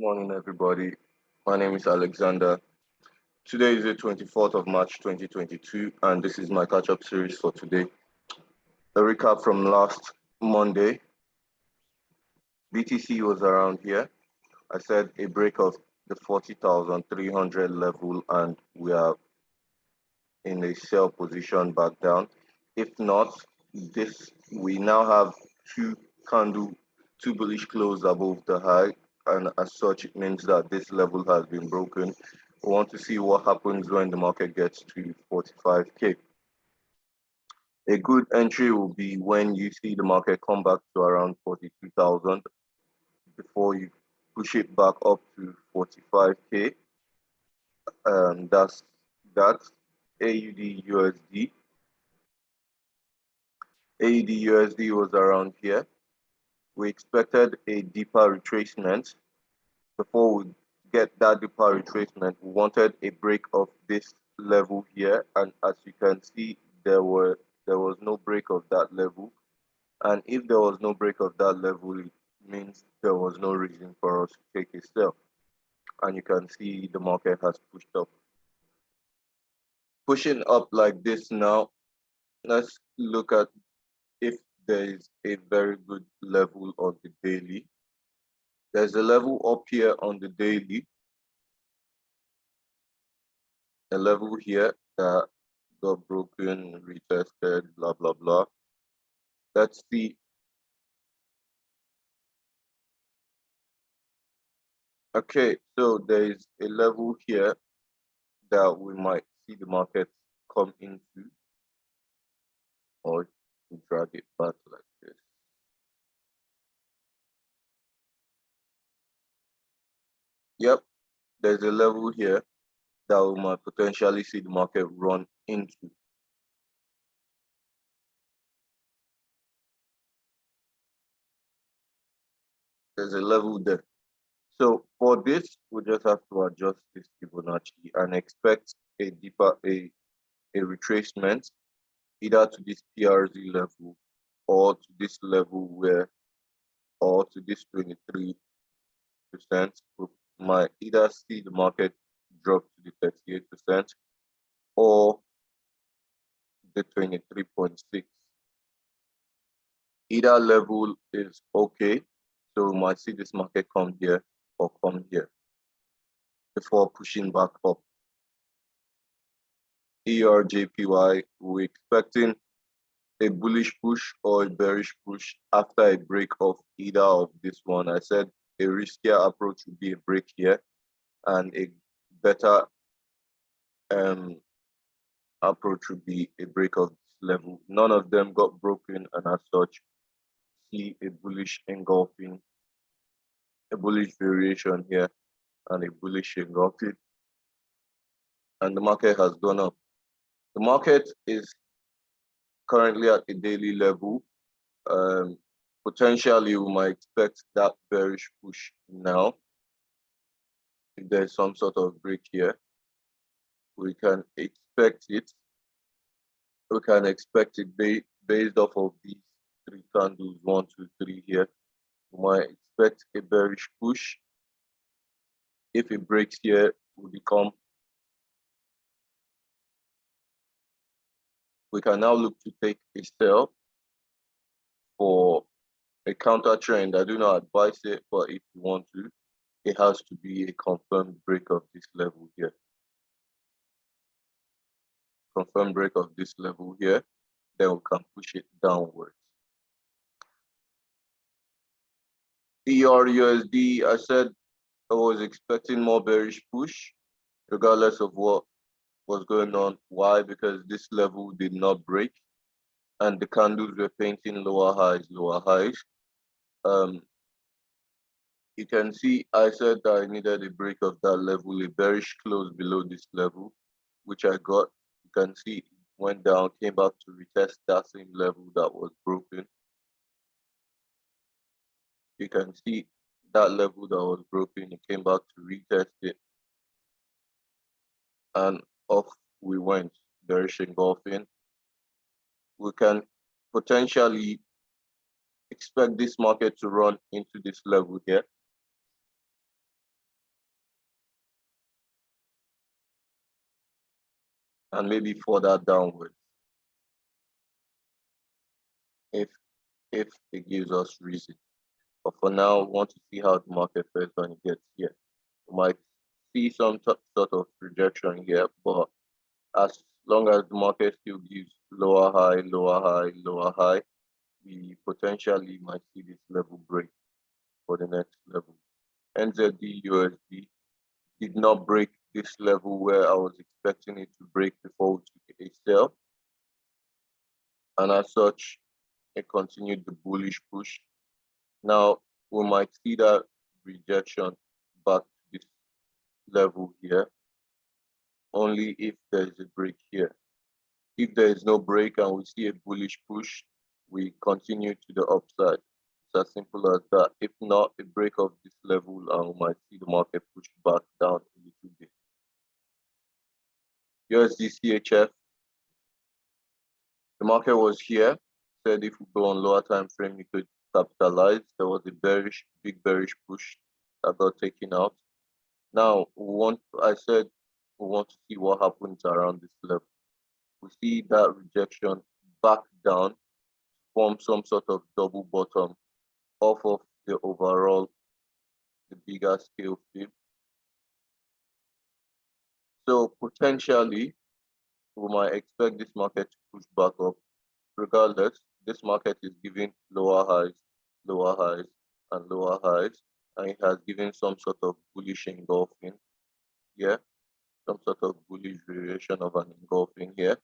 Morning, everybody. My name is Alexander. Today is the 24th of March 2022, and this is my catch up series for today. A recap from last Monday. BTC was around here. I said a break of the 40,300 level, and we are in a sell position back down. If not, we now have two bullish close above the high, and as such, it means that this level has been broken. We want to see what happens when the market gets to 45k. A good entry will be when you see the market come back to around 42,000 before you push it back up to 45k. That's AUD USD. AUD USD was around here. We expected a deeper retracement. Before we get that deeper retracement, we wanted a break of this level here, and as you can see, there was no break of that level. And if there was no break of that level, it means there was no reason for us to take a sell. And you can see the market has pushed up. Pushing up like this now, let's look at if there is a very good level on the daily. There's a level up here on the daily, a level here that got broken, retested, blah, blah, blah. Let's see. Okay, so there is a level here that we might see the market come into, or drag it back like this. Yep, there's a level here that we might potentially see the market run into. There's a level there. So for this, we just have to adjust this Fibonacci and expect a retracement either to this PRZ level or to this level or to this 23%. We might either see the market drop to the 38% or the 23.6. Either level is okay. So we might see this market come here or come here before pushing back up. ERJPY, we're expecting a bullish push or a bearish push after a break of either of this one. I said a riskier approach would be a break here, and a better approach would be a break of this level. None of them got broken, and as such, see a bullish engulfing, a bullish variation here, and a bullish engulfing, and the market has gone up. The market is currently at a daily level. Potentially, we might expect that bearish push now. If there's some sort of break here, we can expect it. We can expect it based off of these three candles, 1, 2, 3 here. We might expect a bearish push. If it breaks here, we can now look to take a sell for a counter trend. I do not advise it, but if you want to, it has to be a confirmed break of this level here. Confirmed break of this level here, then we can push it downwards. ERUSD, I said I was expecting more bearish push, regardless of what was going on. Why? Because this level did not break, and the candles were painting lower highs, lower highs. You can see I said that I needed a break of that level, a bearish close below this level, which I got. You can see it went down, came back to retest that same level that was broken. You can see that level that was broken, it came back to retest it, and off we went, bearish engulfing. We can potentially expect this market to run into this level here. and maybe further downwards if if it gives us reason. But for now, we want to see how the market fares when it gets here. We might see some sort of rejection here, but as long as the market still gives lower high, lower high, lower high, we potentially might see this level break for the next level. NZD USD did not break this level where I was expecting it to break before we took a sell. And as such, it continued the bullish push. Now, we might see that rejection back to this level here, only if there is a break here. If there is no break and we see a bullish push, we continue to the upside. It's as simple as that. If not, a break of this level and we might see the market push back down a little bit. USD CHF, the market was here. Said if we go on lower time frame, you could capitalize. There was a big bearish push that got taken out. Now I said we want to see what happens around this level. We see that rejection back down, form some sort of double bottom off of the overall, the bigger scale fib. So potentially, we might expect this market to push back up. Regardless, this market is giving lower highs, and lower highs, and it has given some sort of bullish engulfing here, some sort of bullish variation of an engulfing here.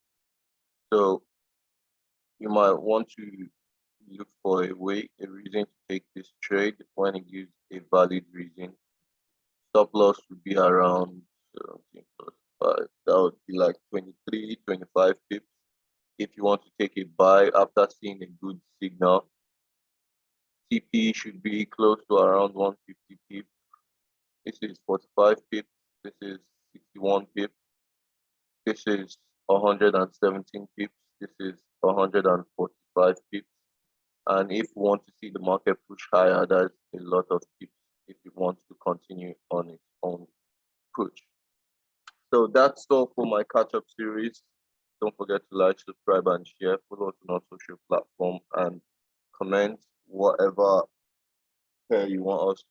So you might want to look for a reason to take this trade when it gives a valid reason. Stop loss would be around 17 plus 5. That would be like 23, 25 pips. If you want to take a buy after seeing a good signal, TP should be close to around 150 pips. This is 45 pips. This is 61 pips. This is 117 pips. This is 145 pips. And if you want to see the market push higher, that's a lot of pips if you want to continue on its own push. So that's all for my catch-up series. Don't forget to like, subscribe, and share. Follow us on our social platform and comment whatever you want us